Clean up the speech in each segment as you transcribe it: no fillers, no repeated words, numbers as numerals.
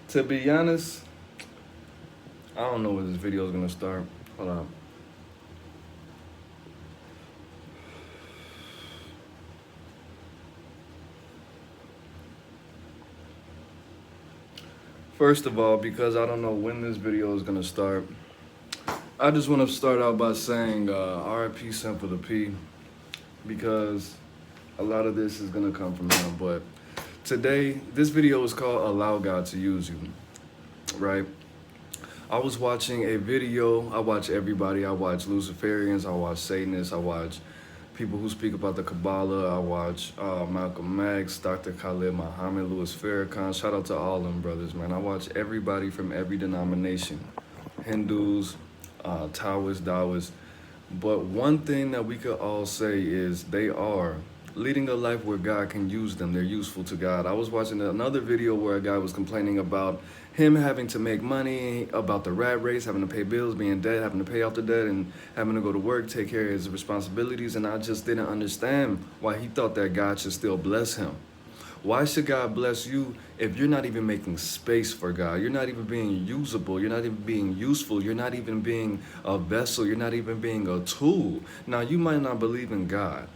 To be honest, I don't know where this video is gonna start. Hold on. First of all, because I don't know when this video is gonna start, I just want to start out by saying RIP Simple the P, because a lot of this is gonna come from him. But today, this video is called "Allow God to Use You." Right? I was watching a video. I watch everybody. I watch Luciferians. I watch Satanists. I watch people who speak about the Kabbalah. I watch Malcolm X, Dr. Khalid Muhammad, Louis Farrakhan. Shout out to all them brothers, man. I watch everybody from every denomination. Hindus, Taoists, Taoists. But one thing that we could all say is they are leading a life where God can use them. They're useful to God. I was watching another video where a guy was complaining about him having to make money, about the rat race, having to pay bills, being in debt, having to pay off the debt, and having to go to work, take care of his responsibilities. And I just didn't understand why he thought that God should still bless him. Why should God bless you if you're not even making space for God? You're not even being usable. You're not even being useful. You're not even being a vessel. You're not even being a tool. Now, you might not believe in God,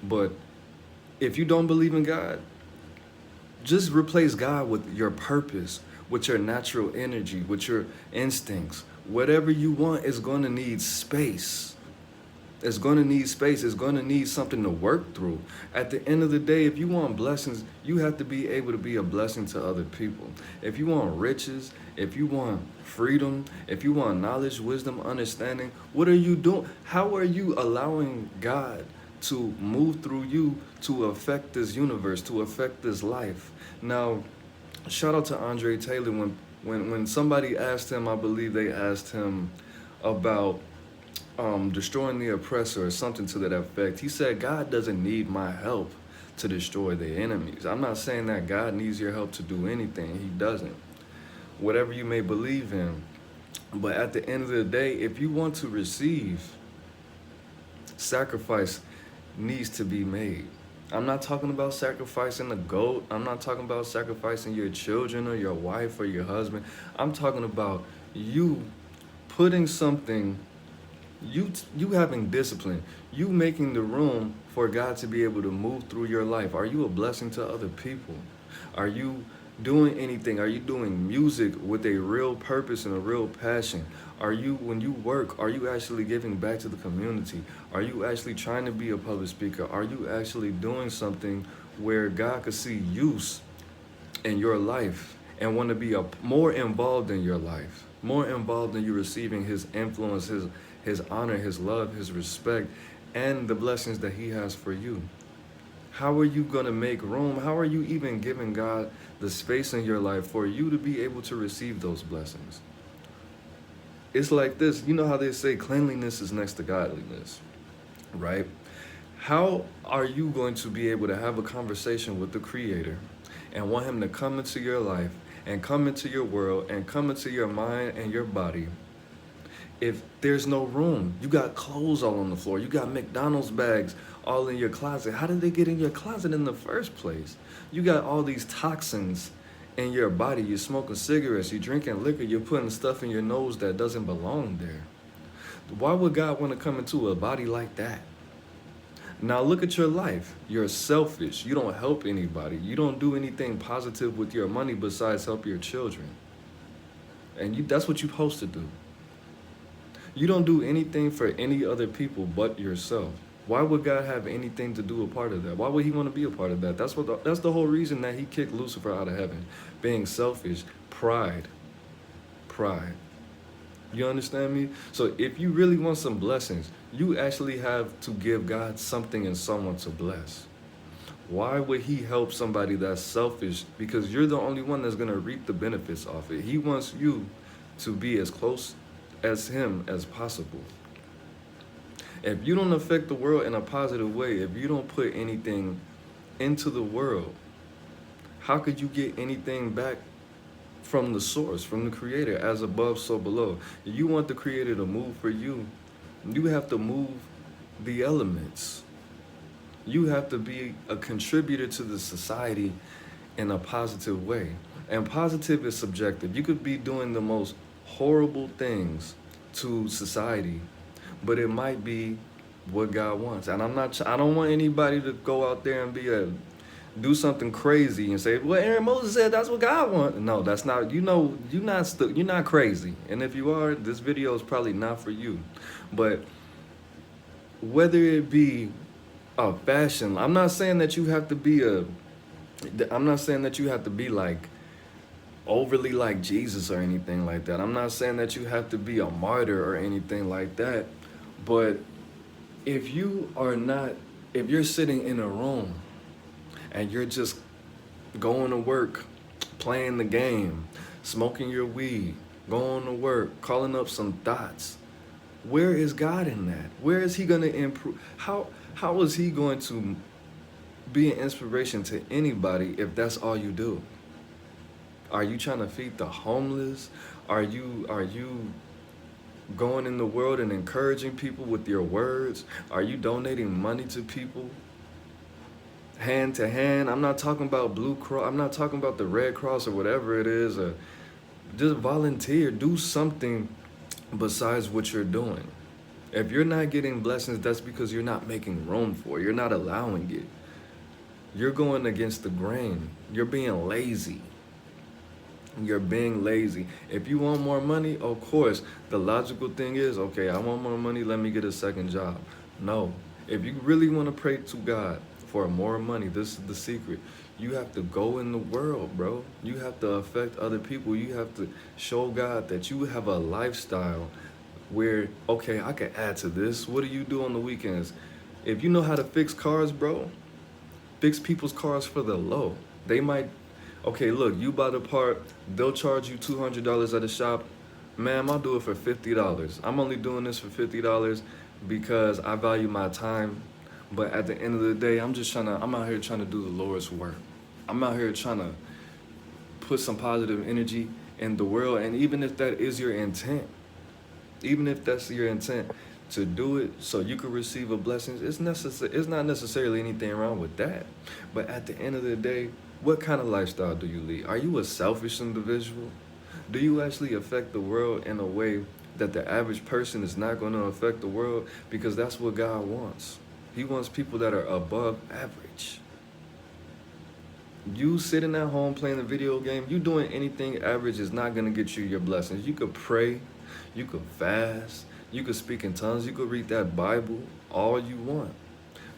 but if you don't believe in God, just replace God with your purpose, with your natural energy, with your instincts. Whatever you want is going to need space. It's going to need space. It's going to need something to work through. At the end of the day, if you want blessings, you have to be able to be a blessing to other people. If you want riches, if you want freedom, if you want knowledge, wisdom, understanding, what are you doing? How are you allowing God to move through you to affect this universe, to affect this life? Now, shout out to Andre Taylor when somebody asked him, I believe they asked him about destroying the oppressor or something to that effect. He said, God doesn't need my help to destroy the enemies. I'm not saying that God needs your help to do anything. He doesn't. Whatever you may believe in. But at the end of the day, if you want to receive, sacrifice needs to be made. I'm not talking about sacrificing a goat. I'm not talking about sacrificing your children or your wife or your husband. I'm talking about you putting something, you having discipline, you making the room for God to be able to move through your life. Are you a blessing to other people? Are you doing anything? Are you doing music with a real purpose and a real passion? Are you, when you work, are you actually giving back to the community? Are you actually trying to be a public speaker? Are you actually doing something where God could see use in your life and want to be more involved in your life, more involved in you receiving his influence, his honor, his love, his respect, and the blessings that he has for you? How are you going to make room? How are you even giving God the space in your life for you to be able to receive those blessings? It's like this. You know how they say cleanliness is next to godliness, right? How are you going to be able to have a conversation with the Creator and want him to come into your life and come into your world and come into your mind and your body if there's no room? You got clothes all on the floor. You got McDonald's bags all in your closet. How did they get in your closet in the first place? You got all these toxins in your body. You're smoking cigarettes. You're drinking liquor. You're putting stuff in your nose that doesn't belong there. Why would God want to come into a body like that? Now look at your life. You're selfish. You don't help anybody. You don't do anything positive with your money besides help your children. And that's what you're supposed to do. You don't do anything for any other people but yourself. Why would God have anything to do a part of that? Why would he want to be a part of that? That's the whole reason that he kicked Lucifer out of heaven. Being selfish, pride. You understand me? So if you really want some blessings, you actually have to give God something and someone to bless. Why would he help somebody that's selfish? Because you're the only one that's going to reap the benefits off it. He wants you to be as close as him as possible. If you don't affect the world in a positive way, if you don't put anything into the world, how could you get anything back from the source, from the Creator? As above, so below. If you want the Creator to move for you, you have to move the elements. You have to be a contributor to the society in a positive way. And positive is subjective. You could be doing the most horrible things to society, but it might be what God wants. And I don't want anybody to go out there and do something crazy and say, "Well, Aaron Moses said that's what God wants." No, that's not. You're not crazy. And if you are, this video is probably not for you. But whether it be a fashion, I'm not saying that you have to be like overly like Jesus or anything like that. I'm not saying that you have to be a martyr or anything like that. But if you're sitting in a room and you're just going to work, playing the game, smoking your weed, going to work, calling up some thoughts, where is God in that? Where is he going to improve? How is he going to be an inspiration to anybody if that's all you do? Are you trying to feed the homeless? Are you going in the world and encouraging people with your words? Are you donating money to people? Hand to hand. I'm not talking about Blue Cross. I'm not talking about the Red Cross or whatever it is. Or just volunteer. Do something besides what you're doing. If you're not getting blessings, that's because you're not making room for it. You're not allowing it. You're going against the grain. You're being lazy. You're being lazy. If you want more money, of course, the logical thing is, okay, I want more money, let me get a second job. No. If you really want to pray to God for more money, this is the secret. You have to go in the world, bro. You have to affect other people. You have to show God that you have a lifestyle where, okay, I can add to this. What do you do on the weekends? If you know how to fix cars, bro, fix people's cars for the low. They might, okay, look, you buy the part, they'll charge you $200 at a shop. Ma'am, I'll do it for $50. I'm only doing this for $50 because I value my time. But at the end of the day, I'm out here trying to do the Lord's work. I'm out here trying to put some positive energy in the world. And even if that is your intent, even if that's your intent to do it so you can receive a blessing, it's not necessarily anything wrong with that. But at the end of the day, what kind of lifestyle do you lead? Are you a selfish individual? Do you actually affect the world in a way that the average person is not going to affect the world? Because that's what God wants. He wants people that are above average. You sitting at home playing a video game, you doing anything average is not going to get you your blessings. You could pray, you could fast, you could speak in tongues, you could read that Bible, all you want.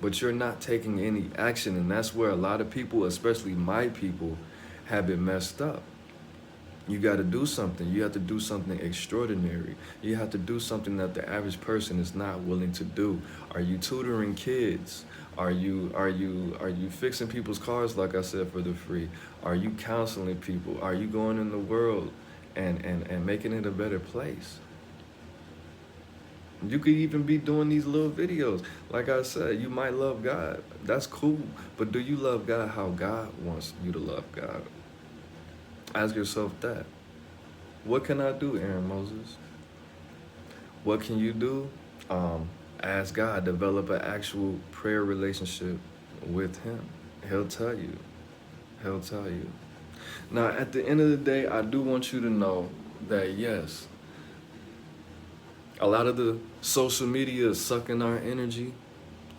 But you're not taking any action, and that's where a lot of people, especially my people, have been messed up. You got to do something. You have to do something extraordinary. You have to do something that the average person is not willing to do. Are you tutoring kids? Are you fixing people's cars, like I said, for the free? Are you counseling people? Are you going in the world and making it a better place? You could even be doing these little videos. Like I said, you might love God. That's cool. But do you love God how God wants you to love God? Ask yourself that. What can I do, Aaron Moses? What can you do? Ask God. Develop an actual prayer relationship with him. He'll tell you. He'll tell you. Now, at the end of the day, I do want you to know that, yes, a lot of the social media is sucking our energy.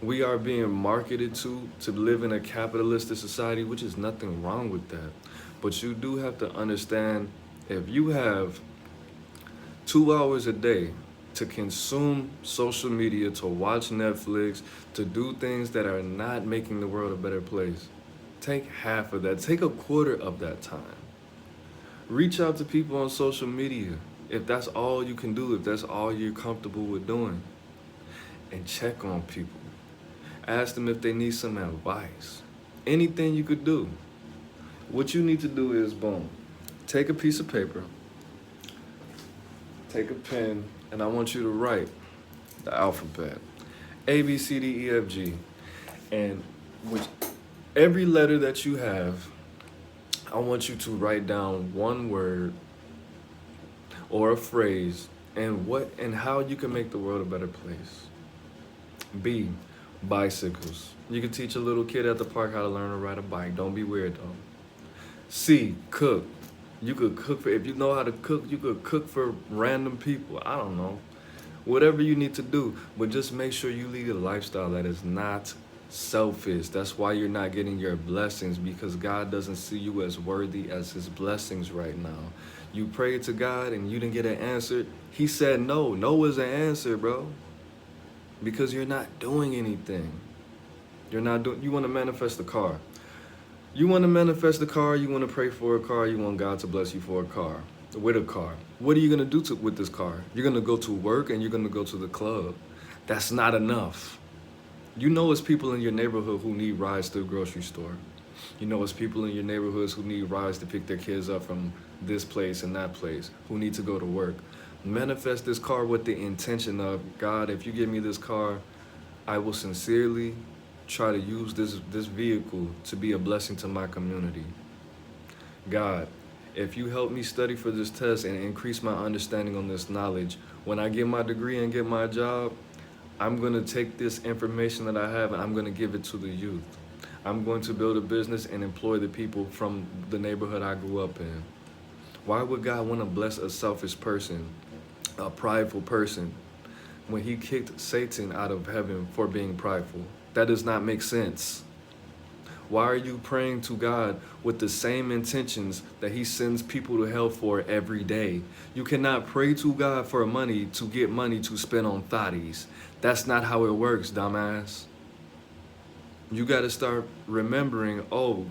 We are being marketed to live in a capitalistic society, which is nothing wrong with that. But you do have to understand, if you have 2 hours a day to consume social media, to watch Netflix, to do things that are not making the world a better place, take half of that. Take a quarter of that time. Reach out to people on social media if that's all you can do, if that's all you're comfortable with doing. And check on people. Ask them if they need some advice. Anything you could do. What you need to do is, boom, take a piece of paper, take a pen, and I want you to write the alphabet. A, B, C, D, E, F, G. And with every letter that you have, I want you to write down one word or a phrase and how you can make the world a better place. B, bicycles. You can teach a little kid at the park how to learn to ride a bike. Don't be weird though. C, cook. You could cook for, if you know how to cook, you could cook for random people. I don't know. Whatever you need to do, but just make sure you lead a lifestyle that is not selfish. That's why you're not getting your blessings, because God doesn't see you as worthy as his blessings right now. You prayed to God and you didn't get an answer. He said no. No is an answer, bro. Because you're not doing anything. You're not doing, you want to manifest a car. You want to manifest a car, you want to pray for a car, you want God to bless you for a car, with a car. What are you going to do with this car? You're going to go to work and you're going to go to the club. That's not enough. You know it's people in your neighborhood who need rides to the grocery store. You know it's people in your neighborhoods who need rides to pick their kids up from this place and that place, who need to go to work. Manifest this car with the intention of, God, if you give me this car, I will sincerely try to use this vehicle to be a blessing to my community. God, if you help me study for this test and increase my understanding on this knowledge, when I get my degree and get my job, I'm going to take this information that I have and I'm going to give it to the youth. I'm going to build a business and employ the people from the neighborhood I grew up in. Why would God want to bless a selfish person, a prideful person, when he kicked Satan out of heaven for being prideful? That does not make sense. Why are you praying to God with the same intentions that he sends people to hell for every day? You cannot pray to God for money to get money to spend on thotties. That's not how it works, dumbass. You got to start remembering, oh,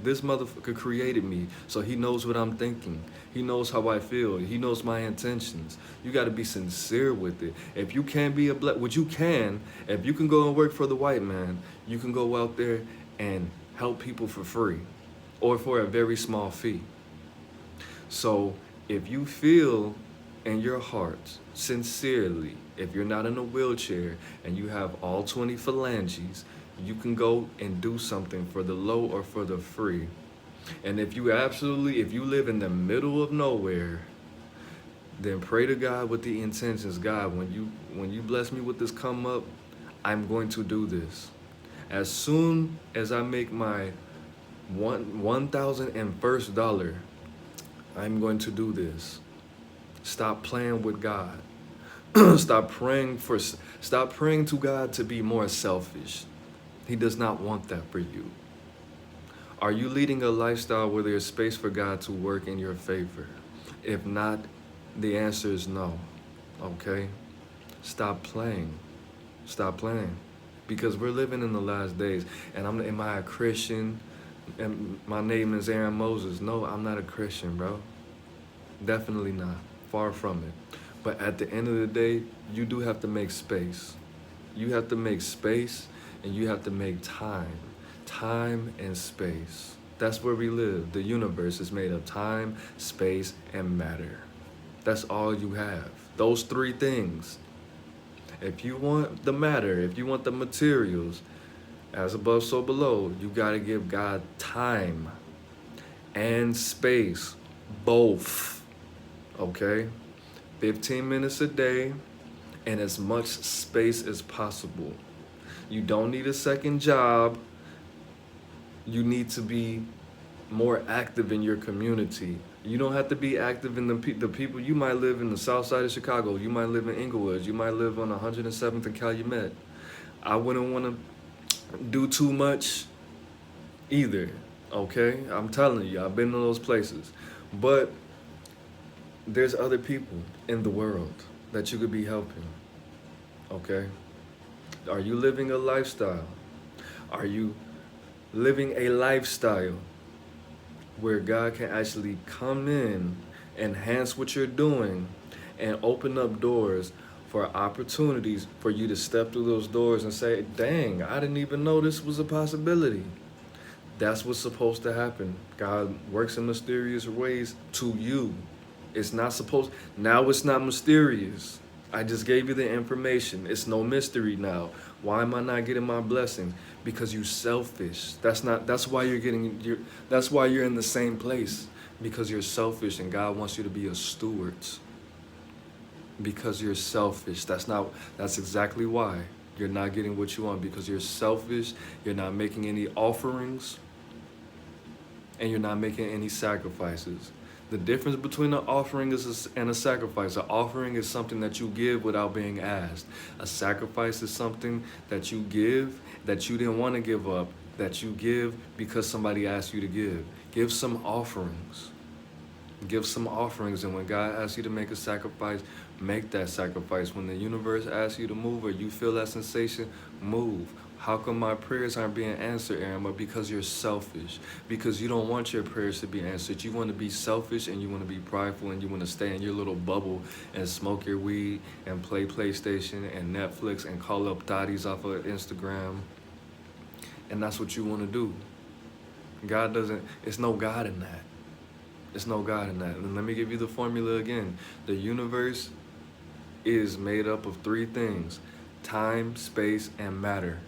this motherfucker created me, so he knows what I'm thinking. He knows how I feel. He knows my intentions. You got to be sincere with it. If you can't be which you can, if you can go and work for the white man, you can go out there and help people for free or for a very small fee. So if you feel in your heart, sincerely, if you're not in a wheelchair and you have all 20 phalanges, you can go and do something for the low or for the free. And if you live in the middle of nowhere, then pray to God with the intentions, God, when you bless me with this come up, I'm going to do this. As soon as I make my $1,001st, I'm going to do this. Stop playing with God. Stop praying to God to be more selfish. He does not want that for you. Are you leading a lifestyle where there's space for God to work in your favor? If not, the answer is no. Okay? Stop playing. Stop playing. Because we're living in the last days. And am I a Christian? And my name is Aaron Moses. No, I'm not a Christian, bro. Definitely not. Far from it. But at the end of the day, you do have to make space. You have to make space and you have to make time. Time and space. That's where we live. The universe is made of time, space, and matter. That's all you have. Those three things. If you want the matter, if you want the materials, as above, so below, you got to give God time and space. Both. Okay? 15 minutes a day and as much space as possible. You don't need a second job. You need to be more active in your community. You don't have to be active in the people. You might live in the south side of Chicago. You might live in Inglewood. You might live on 107th and Calumet. I wouldn't want to do too much either, okay? I'm telling you, I've been to those places. But there's other people in the world that you could be helping, okay? Are you living a lifestyle? Are you living a lifestyle where God can actually come in, enhance what you're doing, and open up doors for opportunities for you to step through those doors and say, dang, I didn't even know this was a possibility. That's what's supposed to happen. God works in mysterious ways to you. It's not mysterious. I just gave you the information. It's no mystery now. Why am I not getting my blessing? Because you're selfish. That's why you're in the same place. Because you're selfish and God wants you to be a steward. Because you're selfish. That's exactly why you're not getting what you want, because you're selfish. You're not making any offerings. and you're not making any sacrifices. The difference between an offering and a sacrifice. An offering is something that you give without being asked. A sacrifice is something that you give that you didn't want to give up, that you give because somebody asked you to give. Give some offerings. Give some offerings, and when God asks you to make a sacrifice, make that sacrifice. When the universe asks you to move or you feel that sensation, move. How come my prayers aren't being answered, Aaron? But because you're selfish. Because you don't want your prayers to be answered. You want to be selfish and you want to be prideful and you want to stay in your little bubble and smoke your weed and play PlayStation and Netflix and call up thotties off of Instagram. And that's what you want to do. God doesn't, it's no God in that. It's no God in that. And let me give you the formula again. The universe is made up of three things: time, space, and matter.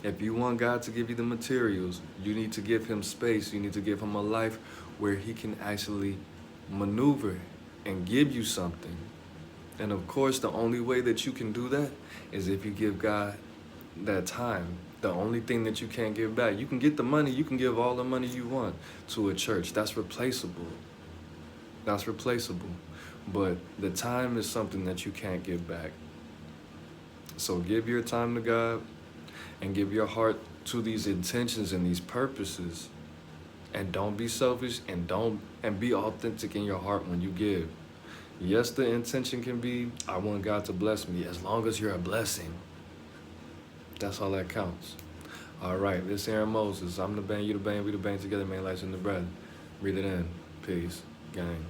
If you want God to give you the materials, you need to give him space. You need to give him a life where he can actually maneuver and give you something. And of course, the only way that you can do that is if you give God that time. The only thing that you can't give back. You can get the money, you can give all the money you want to a church. That's replaceable. That's replaceable. But the time is something that you can't give back. So give your time to God and give your heart to these intentions and these purposes. And don't be selfish and be authentic in your heart when you give. Yes, the intention can be, I want God to bless me, as long as you're a blessing. That's all that counts. All right, this is Aaron Moses. I'm the band, you the band, we the band together, man. Lights in the breath. Breathe it in. Peace. Gang.